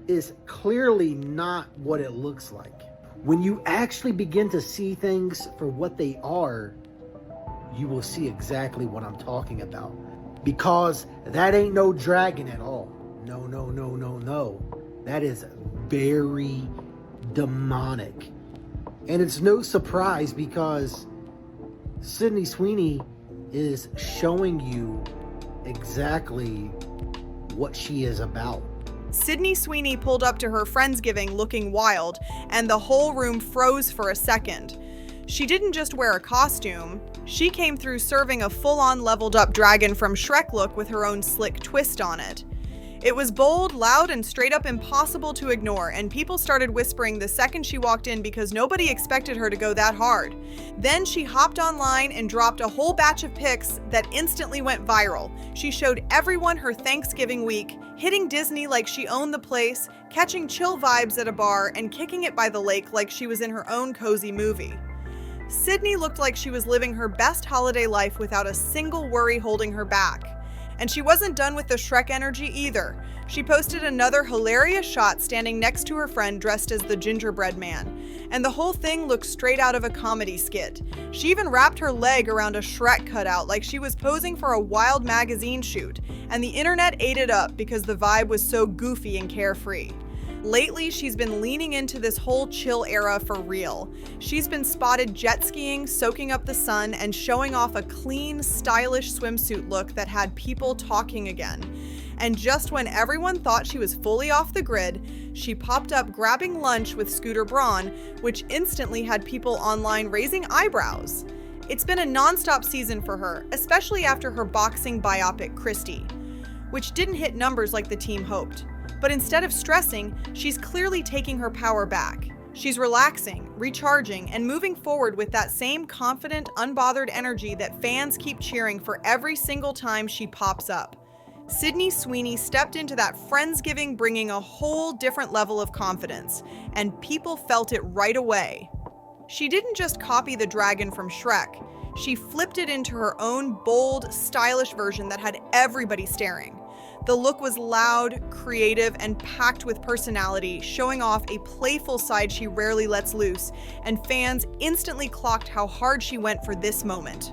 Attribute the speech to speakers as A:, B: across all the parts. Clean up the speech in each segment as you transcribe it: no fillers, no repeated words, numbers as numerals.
A: is clearly not what it looks like. When you actually begin to see things for what they are, you will see exactly what I'm talking about. Because that ain't no dragon at all. No, no, no, no, no. That is very demonic. And it's no surprise because Sydney Sweeney is showing you exactly what she is about.
B: Sydney Sweeney pulled up to her Friendsgiving looking wild, and the whole room froze for a second. She didn't just wear a costume, she came through serving a full-on leveled up dragon from Shrek look with her own slick twist on it. It was bold, loud, and straight up impossible to ignore, and people started whispering the second she walked in because nobody expected her to go that hard. Then she hopped online and dropped a whole batch of pics that instantly went viral. She showed everyone her Thanksgiving week, hitting Disney like she owned the place, catching chill vibes at a bar, and kicking it by the lake like she was in her own cozy movie. Sydney looked like she was living her best holiday life without a single worry holding her back. And she wasn't done with the Shrek energy either. She posted another hilarious shot standing next to her friend dressed as the gingerbread man. And the whole thing looked straight out of a comedy skit. She even wrapped her leg around a Shrek cutout like she was posing for a wild magazine shoot. And the internet ate it up because the vibe was so goofy and carefree. Lately, she's been leaning into this whole chill era for real. She's been spotted jet skiing, soaking up the sun, and showing off a clean, stylish swimsuit look that had people talking again. And just when everyone thought she was fully off the grid, she popped up grabbing lunch with Scooter Braun, which instantly had people online raising eyebrows. It's been a nonstop season for her, especially after her boxing biopic, Christy, which didn't hit numbers like the team hoped. But instead of stressing, she's clearly taking her power back. She's relaxing, recharging, and moving forward with that same confident, unbothered energy that fans keep cheering for every single time she pops up. Sydney Sweeney stepped into that Friendsgiving bringing a whole different level of confidence, and people felt it right away. She didn't just copy the dragon from Shrek, she flipped it into her own bold, stylish version that had everybody staring. The look was loud, creative, and packed with personality, showing off a playful side she rarely lets loose, and fans instantly clocked how hard she went for this moment.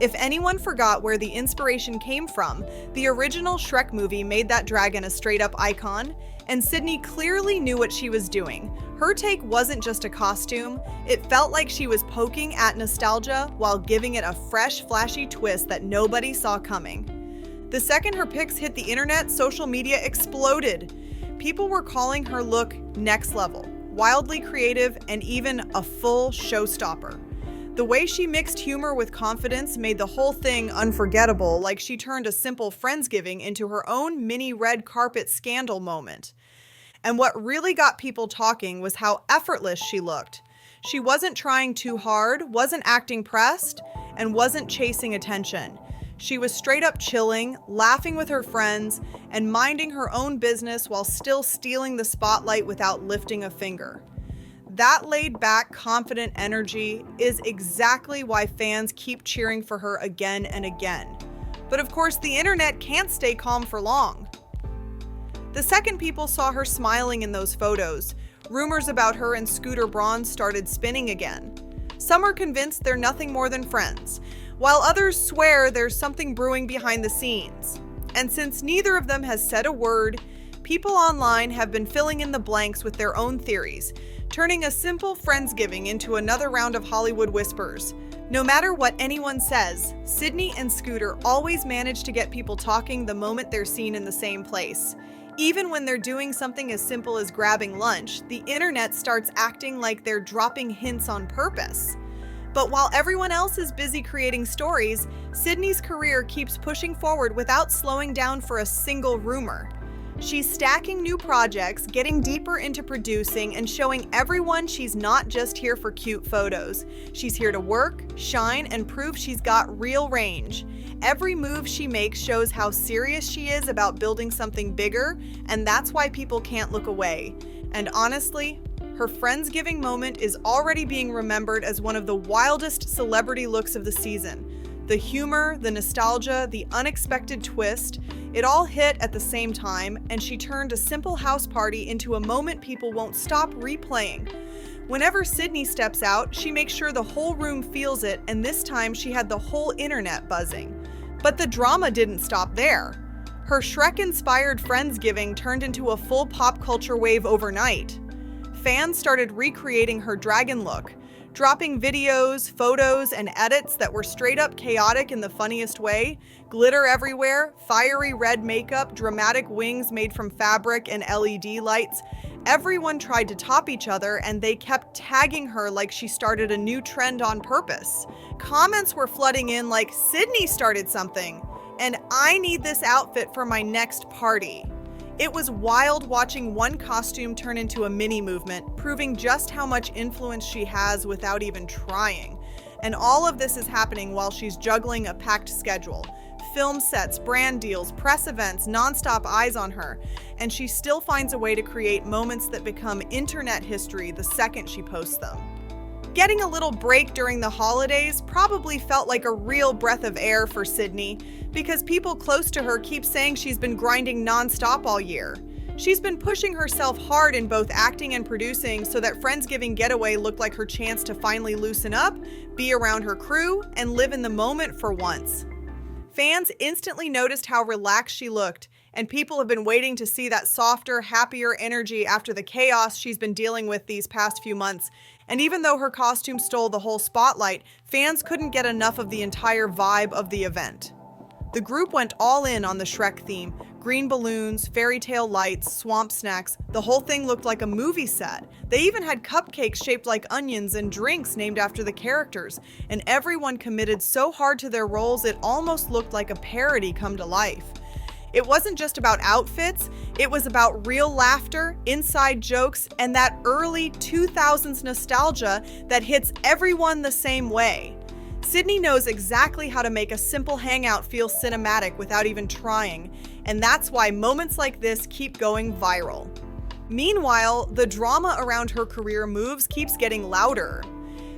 B: If anyone forgot where the inspiration came from, the original Shrek movie made that dragon a straight-up icon, and Sydney clearly knew what she was doing. Her take wasn't just a costume, it felt like she was poking at nostalgia while giving it a fresh, flashy twist that nobody saw coming. The second her pics hit the internet, social media exploded. People were calling her look next level, wildly creative, and even a full showstopper. The way she mixed humor with confidence made the whole thing unforgettable, like she turned a simple Friendsgiving into her own mini red carpet scandal moment. And what really got people talking was how effortless she looked. She wasn't trying too hard, wasn't acting pressed, and wasn't chasing attention. She was straight up chilling, laughing with her friends, and minding her own business while still stealing the spotlight without lifting a finger. That laid-back, confident energy is exactly why fans keep cheering for her again and again. But of course, the internet can't stay calm for long. The second people saw her smiling in those photos, rumors about her and Scooter Braun started spinning again. Some are convinced they're nothing more than friends, while others swear there's something brewing behind the scenes. And since neither of them has said a word, people online have been filling in the blanks with their own theories, turning a simple Friendsgiving into another round of Hollywood whispers. No matter what anyone says, Sydney and Scooter always manage to get people talking the moment they're seen in the same place. Even when they're doing something as simple as grabbing lunch, the internet starts acting like they're dropping hints on purpose. But while everyone else is busy creating stories, Sydney's career keeps pushing forward without slowing down for a single rumor. She's stacking new projects, getting deeper into producing, and showing everyone she's not just here for cute photos. She's here to work, shine, and prove she's got real range. Every move she makes shows how serious she is about building something bigger, and that's why people can't look away. And honestly, her Friendsgiving moment is already being remembered as one of the wildest celebrity looks of the season. The humor, the nostalgia, the unexpected twist, It all hit at the same time, and she turned a simple house party into a moment people won't stop replaying. Whenever Sydney steps out, she makes sure the whole room feels it, and this time she had the whole internet buzzing. But the drama didn't stop there. Her Shrek-inspired Friendsgiving turned into a full pop culture wave overnight. Fans started recreating her dragon look, dropping videos, photos, and edits that were straight up chaotic in the funniest way. Glitter everywhere, fiery red makeup, dramatic wings made from fabric and LED lights. Everyone tried to top each other, and they kept tagging her like she started a new trend on purpose. Comments were flooding in like, "Sydney started something," and "I need this outfit for my next party." It was wild watching one costume turn into a mini movement, proving just how much influence she has without even trying. And all of this is happening while she's juggling a packed schedule. Film sets, brand deals, press events, nonstop eyes on her, and she still finds a way to create moments that become internet history the second she posts them. Getting a little break during the holidays probably felt like a real breath of air for Sydney, because people close to her keep saying she's been grinding nonstop all year. She's been pushing herself hard in both acting and producing so that Friendsgiving Getaway looked like her chance to finally loosen up, be around her crew, and live in the moment for once. Fans instantly noticed how relaxed she looked, and people have been waiting to see that softer, happier energy after the chaos she's been dealing with these past few months. And even though her costume stole the whole spotlight, fans couldn't get enough of the entire vibe of the event. The group went all in on the Shrek theme. Green balloons, fairy tale lights, swamp snacks. The whole thing looked like a movie set. They even had cupcakes shaped like onions and drinks named after the characters. And everyone committed so hard to their roles it almost looked like a parody come to life. It wasn't just about outfits, it was about real laughter, inside jokes, and that early 2000s nostalgia that hits everyone the same way. Sydney knows exactly how to make a simple hangout feel cinematic without even trying, and that's why moments like this keep going viral. Meanwhile, the drama around her career moves keeps getting louder.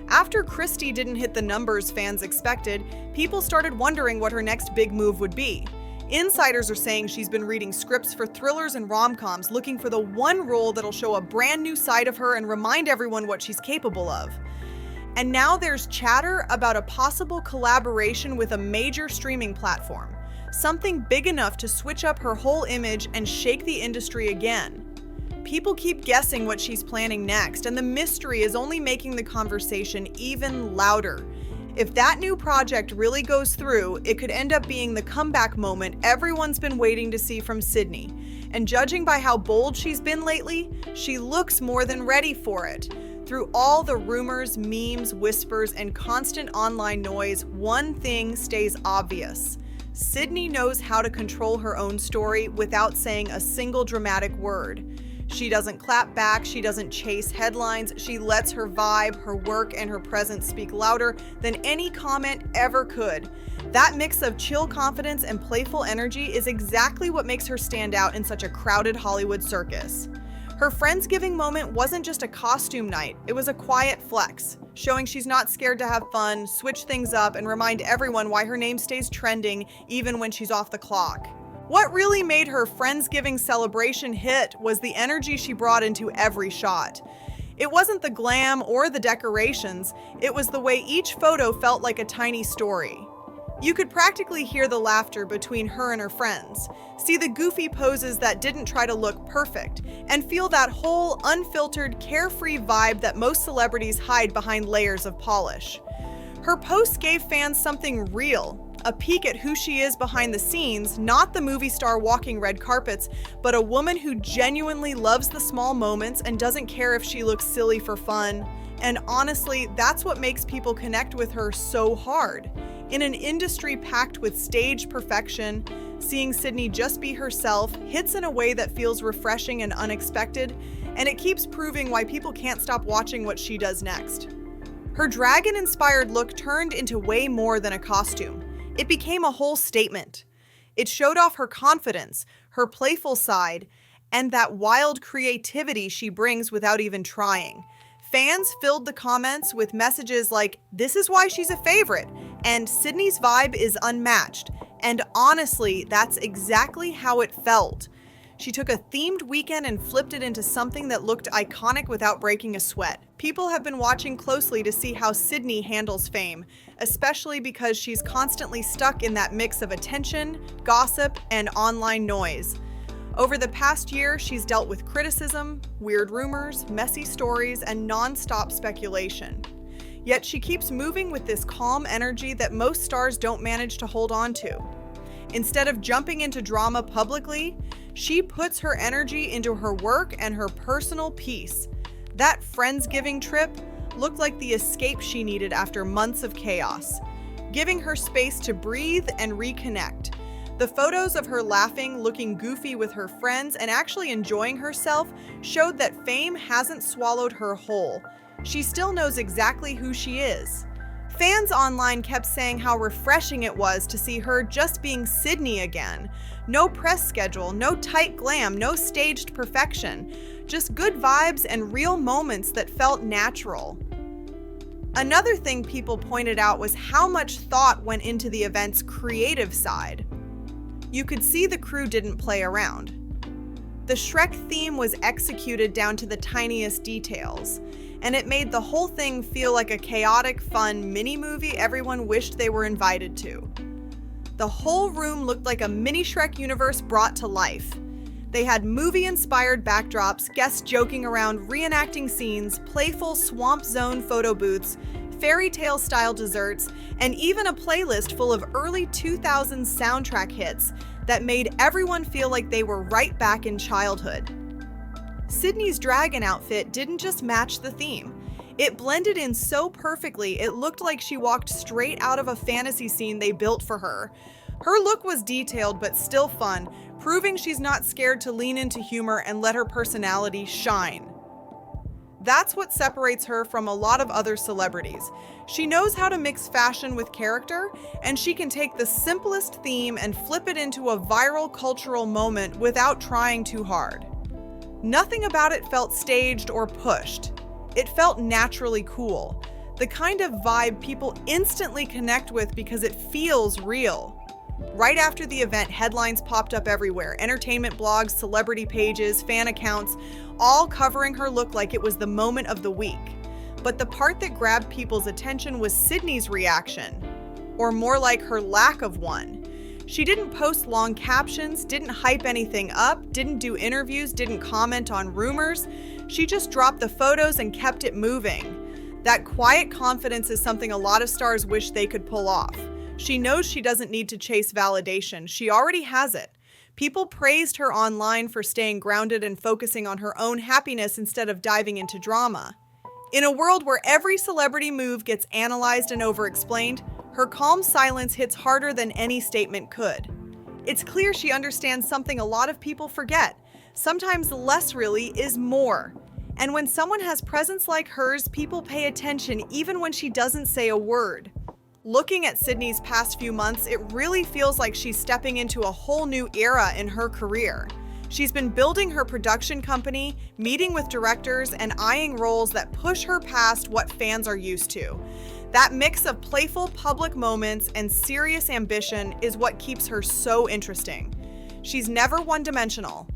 B: After Christy didn't hit the numbers fans expected, people started wondering what her next big move would be. Insiders are saying she's been reading scripts for thrillers and rom-coms, looking for the one role that'll show a brand new side of her and remind everyone what she's capable of. And now there's chatter about a possible collaboration with a major streaming platform, something big enough to switch up her whole image and shake the industry again. People keep guessing what she's planning next, and the mystery is only making the conversation even louder. If that new project really goes through, it could end up being the comeback moment everyone's been waiting to see from Sydney. And judging by how bold she's been lately, she looks more than ready for it. Through all the rumors, memes, whispers, and constant online noise, one thing stays obvious. Sydney knows how to control her own story without saying a single dramatic word. She doesn't clap back, she doesn't chase headlines, she lets her vibe, her work, and her presence speak louder than any comment ever could. That mix of chill confidence and playful energy is exactly what makes her stand out in such a crowded Hollywood circus. Her Friendsgiving moment wasn't just a costume night, it was a quiet flex, showing she's not scared to have fun, switch things up, and remind everyone why her name stays trending even when she's off the clock. What really made her Friendsgiving celebration hit was the energy she brought into every shot. It wasn't the glam or the decorations, it was the way each photo felt like a tiny story. You could practically hear the laughter between her and her friends, see the goofy poses that didn't try to look perfect, and feel that whole unfiltered, carefree vibe that most celebrities hide behind layers of polish. Her posts gave fans something real, a peek at who she is behind the scenes, not the movie star walking red carpets, but a woman who genuinely loves the small moments and doesn't care if she looks silly for fun. And honestly, that's what makes people connect with her so hard. In an industry packed with stage perfection, seeing Sydney just be herself hits in a way that feels refreshing and unexpected, and it keeps proving why people can't stop watching what she does next. Her dragon-inspired look turned into way more than a costume. It became a whole statement. It showed off her confidence, her playful side, and that wild creativity she brings without even trying. Fans filled the comments with messages like, "This is why she's a favorite," and "Sydney's vibe is unmatched," And honestly, that's exactly how it felt. She took a themed weekend and flipped it into something that looked iconic without breaking a sweat. People have been watching closely to see how Sydney handles fame, especially because she's constantly stuck in that mix of attention, gossip, and online noise. Over the past year, she's dealt with criticism, weird rumors, messy stories, and nonstop speculation. Yet she keeps moving with this calm energy that most stars don't manage to hold on to. Instead of jumping into drama publicly, she puts her energy into her work and her personal peace. That Friendsgiving trip looked like the escape she needed after months of chaos, giving her space to breathe and reconnect. The photos of her laughing, looking goofy with her friends, and actually enjoying herself showed that fame hasn't swallowed her whole. She still knows exactly who she is. Fans online kept saying how refreshing it was to see her just being Sydney again. No press schedule, no tight glam, no staged perfection. Just good vibes and real moments that felt natural. Another thing people pointed out was how much thought went into the event's creative side. You could see the crew didn't play around. The Shrek theme was executed down to the tiniest details, and it made the whole thing feel like a chaotic, fun mini-movie everyone wished they were invited to. The whole room looked like a mini Shrek universe brought to life. They had movie-inspired backdrops, guests joking around, reenacting scenes, playful swamp zone photo booths, fairy tale style desserts, and even a playlist full of early 2000s soundtrack hits that made everyone feel like they were right back in childhood. Sydney's dragon outfit didn't just match the theme. It blended in so perfectly, it looked like she walked straight out of a fantasy scene they built for her. Her look was detailed but still fun, proving she's not scared to lean into humor and let her personality shine. That's what separates her from a lot of other celebrities. She knows how to mix fashion with character, and she can take the simplest theme and flip it into a viral cultural moment without trying too hard. Nothing about it felt staged or pushed. It felt naturally cool, the kind of vibe people instantly connect with because it feels real. Right after the event, headlines popped up everywhere. Entertainment blogs, celebrity pages, fan accounts, all covering her look like it was the moment of the week. But the part that grabbed people's attention was Sydney's reaction, or more like her lack of one. She didn't post long captions, didn't hype anything up, didn't do interviews, didn't comment on rumors. She just dropped the photos and kept it moving. That quiet confidence is something a lot of stars wish they could pull off. She knows she doesn't need to chase validation. She already has it. People praised her online for staying grounded and focusing on her own happiness instead of diving into drama. In a world where every celebrity move gets analyzed and over-explained, her calm silence hits harder than any statement could. It's clear she understands something a lot of people forget. Sometimes less really is more. And when someone has presence like hers, people pay attention even when she doesn't say a word. Looking at Sydney's past few months, it really feels like she's stepping into a whole new era in her career. She's been building her production company, meeting with directors, and eyeing roles that push her past what fans are used to. That mix of playful public moments and serious ambition is what keeps her so interesting. She's never one-dimensional.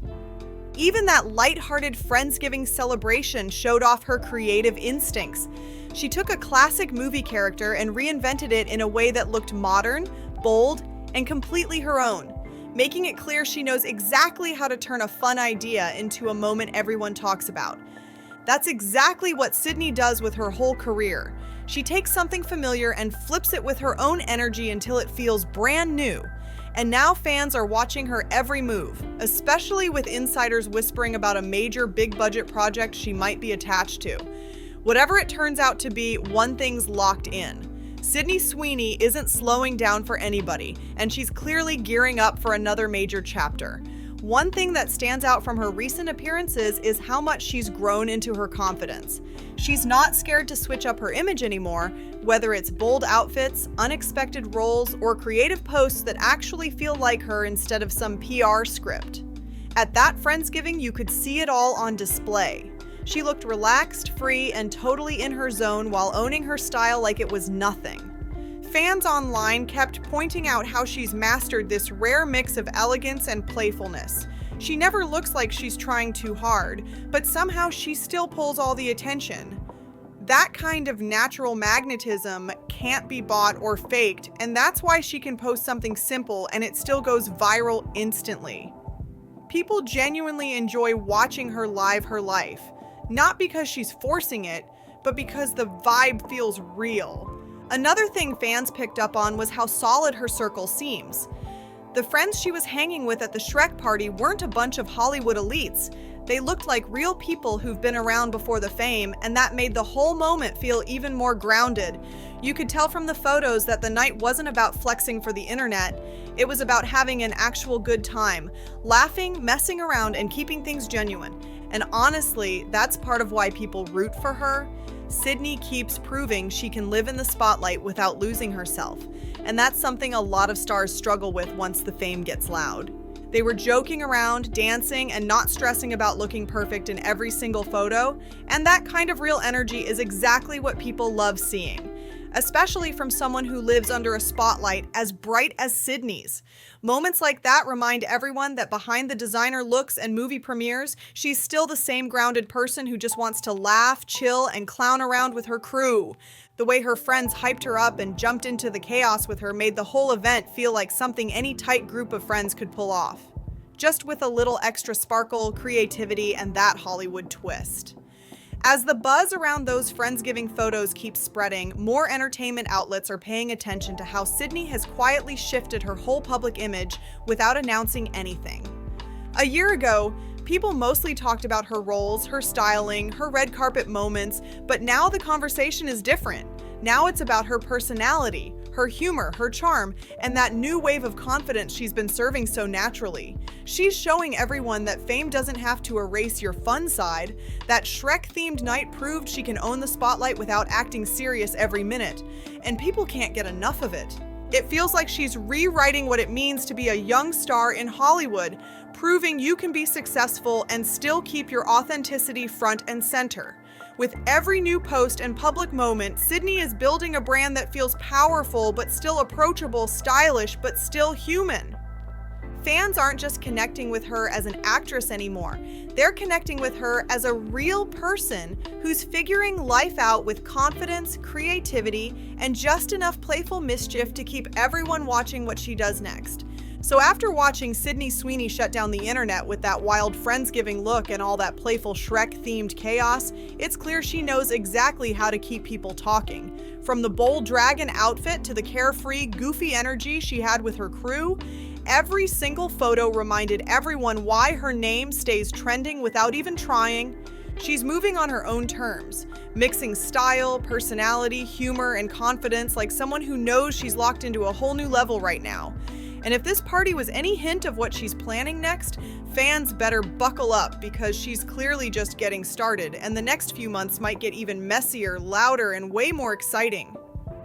B: Even that lighthearted Friendsgiving celebration showed off her creative instincts. She took a classic movie character and reinvented it in a way that looked modern, bold, and completely her own, making it clear she knows exactly how to turn a fun idea into a moment everyone talks about. That's exactly what Sydney does with her whole career. She takes something familiar and flips it with her own energy until it feels brand new. And now fans are watching her every move, especially with insiders whispering about a major big-budget project she might be attached to. Whatever it turns out to be, one thing's locked in. Sydney Sweeney isn't slowing down for anybody, and she's clearly gearing up for another major chapter. One thing that stands out from her recent appearances is how much she's grown into her confidence. She's not scared to switch up her image anymore, whether it's bold outfits, unexpected roles, or creative posts that actually feel like her instead of some PR script. At that Friendsgiving, you could see it all on display. She looked relaxed, free, and totally in her zone while owning her style like it was nothing. Fans online kept pointing out how she's mastered this rare mix of elegance and playfulness. She never looks like she's trying too hard, but somehow she still pulls all the attention. That kind of natural magnetism can't be bought or faked, and that's why she can post something simple and it still goes viral instantly. People genuinely enjoy watching her live her life, not because she's forcing it, but because the vibe feels real. Another thing fans picked up on was how solid her circle seems. The friends she was hanging with at the Shrek party weren't a bunch of Hollywood elites. They looked like real people who've been around before the fame, and that made the whole moment feel even more grounded. You could tell from the photos that the night wasn't about flexing for the internet. It was about having an actual good time, laughing, messing around, and keeping things genuine. And honestly, that's part of why people root for her. Sydney keeps proving she can live in the spotlight without losing herself, and that's something a lot of stars struggle with once the fame gets loud. They were joking around, dancing, and not stressing about looking perfect in every single photo, and that kind of real energy is exactly what people love seeing, especially from someone who lives under a spotlight as bright as Sydney's. Moments like that remind everyone that behind the designer looks and movie premieres, she's still the same grounded person who just wants to laugh, chill, and clown around with her crew. The way her friends hyped her up and jumped into the chaos with her made the whole event feel like something any tight group of friends could pull off, just with a little extra sparkle, creativity, and that Hollywood twist. As the buzz around those Friendsgiving photos keeps spreading, more entertainment outlets are paying attention to how Sydney has quietly shifted her whole public image without announcing anything. A year ago, people mostly talked about her roles, her styling, her red carpet moments, but now the conversation is different. Now it's about her personality, her humor, her charm, and that new wave of confidence she's been serving so naturally. She's showing everyone that fame doesn't have to erase your fun side. That Shrek-themed night proved she can own the spotlight without acting serious every minute, and people can't get enough of it. It feels like she's rewriting what it means to be a young star in Hollywood, proving you can be successful and still keep your authenticity front and center. With every new post and public moment, Sydney is building a brand that feels powerful but still approachable, stylish but still human. Fans aren't just connecting with her as an actress anymore. They're connecting with her as a real person who's figuring life out with confidence, creativity, and just enough playful mischief to keep everyone watching what she does next. So after watching Sydney Sweeney shut down the internet with that wild Friendsgiving look and all that playful Shrek-themed chaos, it's clear she knows exactly how to keep people talking. From the bold dragon outfit to the carefree, goofy energy she had with her crew, every single photo reminded everyone why her name stays trending without even trying. She's moving on her own terms, mixing style, personality, humor, and confidence like someone who knows she's locked into a whole new level right now. And if this party was any hint of what she's planning next, fans better buckle up because she's clearly just getting started, and the next few months might get even messier, louder, and way more exciting.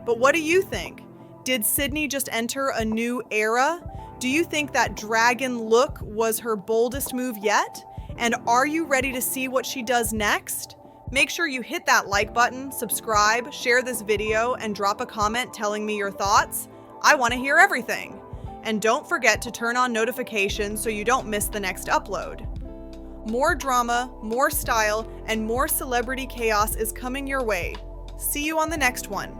B: But what do you think? Did Sydney just enter a new era? Do you think that dragon look was her boldest move yet? And are you ready to see what she does next? Make sure you hit that like button, subscribe, share this video, and drop a comment telling me your thoughts. I want to hear everything. And don't forget to turn on notifications so you don't miss the next upload. More drama, more style, and more celebrity chaos is coming your way. See you on the next one.